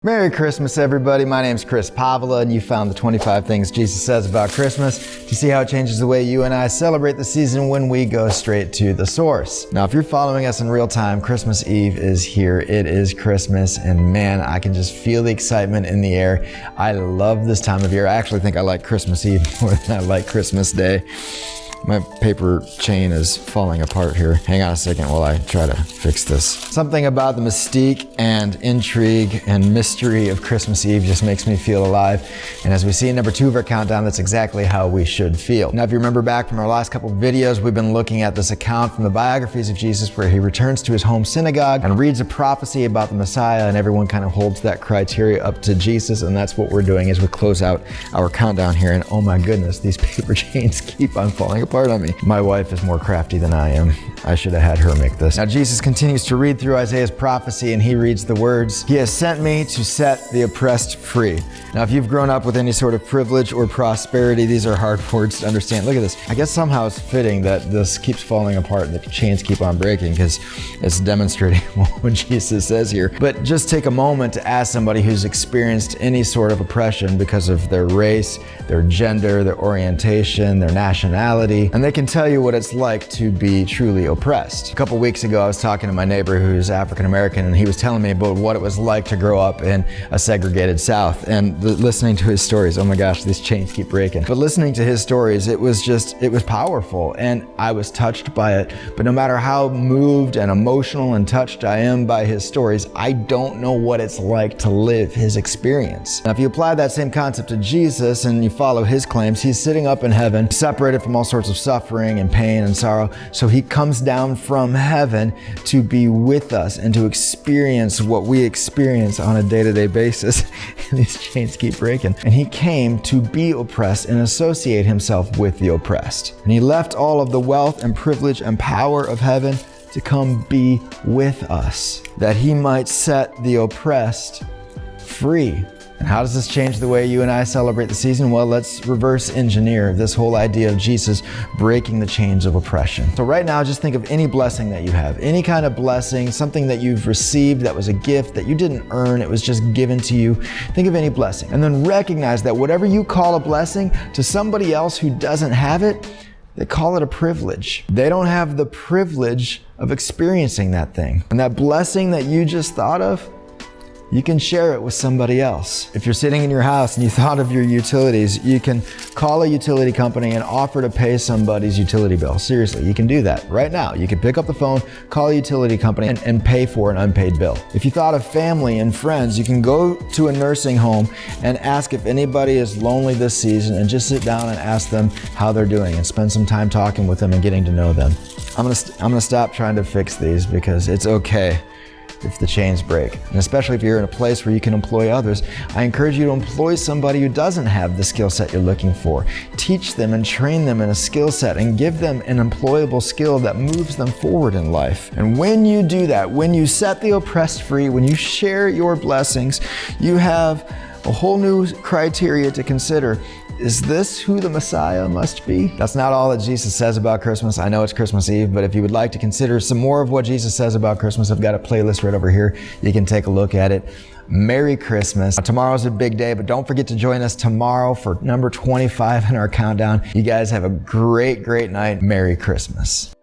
Merry Christmas, everybody. My name's Chris Pavla, and you found the 25 things Jesus says about Christmas to see how it changes the way you and I celebrate the season when we go straight to the source. Now, if you're following us in real time, Christmas Eve is here. It is Christmas, and man, I can just feel the excitement in the air. I love this time of year. I actually think I like Christmas Eve more than I like Christmas Day. My paper chain is falling apart here. Hang on a second while I try to fix this. Something about the mystique and intrigue and mystery of Christmas Eve just makes me feel alive. And as we see in number 2 of our countdown, that's exactly how we should feel. Now, if you remember back from our last couple of videos, we've been looking at this account from the biographies of Jesus where he returns to his home synagogue and reads a prophecy about the Messiah, and everyone kind of holds that criteria up to Jesus. And that's what we're doing as we close out our countdown here. And oh my goodness, these paper chains keep on falling apart on me. My wife is more crafty than I am. I should have had her make this. Now, Jesus continues to read through Isaiah's prophecy, and he reads the words, "He has sent me to set the oppressed free." Now, if you've grown up with any sort of privilege or prosperity, these are hard words to understand. Look at this. I guess somehow it's fitting that this keeps falling apart and the chains keep on breaking, because it's demonstrating what Jesus says here. But just take a moment to ask somebody who's experienced any sort of oppression because of their race, their gender, their orientation, their nationality, and they can tell you what it's like to be truly oppressed. A couple weeks ago, I was talking to my neighbor who's African American, and he was telling me about what it was like to grow up in a segregated South. And listening to his stories, oh my gosh, these chains keep breaking. But listening to his stories, it was powerful, and I was touched by it. But no matter how moved and emotional and touched I am by his stories, I don't know what it's like to live his experience. Now, if you apply that same concept to Jesus and you follow his claims, he's sitting up in heaven, separated from all sorts of suffering and pain and sorrow. So he comes down from heaven to be with us and to experience what we experience on a day-to-day basis. And these chains keep breaking. And he came to be oppressed and associate himself with the oppressed. And he left all of the wealth and privilege and power of heaven to come be with us, that he might set the oppressed free. And how does this change the way you and I celebrate the season? Well, let's reverse engineer this whole idea of Jesus breaking the chains of oppression. So right now, just think of any blessing that you have, any kind of blessing, something that you've received that was a gift that you didn't earn, it was just given to you. Think of any blessing. And then recognize that whatever you call a blessing to somebody else who doesn't have it, they call it a privilege. They don't have the privilege of experiencing that thing. And that blessing that you just thought of, you can share it with somebody else. If you're sitting in your house and you thought of your utilities, you can call a utility company and offer to pay somebody's utility bill. Seriously, you can do that right now. You can pick up the phone, call a utility company, and pay for an unpaid bill. If you thought of family and friends, you can go to a nursing home and ask if anybody is lonely this season, and just sit down and ask them how they're doing and spend some time talking with them and getting to know them. I'm gonna stop trying to fix these, because it's okay if the chains break. And especially if you're in a place where you can employ others, I encourage you to employ somebody who doesn't have the skill set you're looking for. Teach them and train them in a skill set and give them an employable skill that moves them forward in life. And when you do that, when you set the oppressed free, when you share your blessings, you have a whole new criteria to consider. Is this who the Messiah must be? That's not all that Jesus says about Christmas. I know it's Christmas Eve, but if you would like to consider some more of what Jesus says about Christmas, I've got a playlist right over here. You can take a look at it. Merry Christmas. Tomorrow's a big day, but don't forget to join us tomorrow for number 25 in our countdown. You guys have a great, great night. Merry Christmas.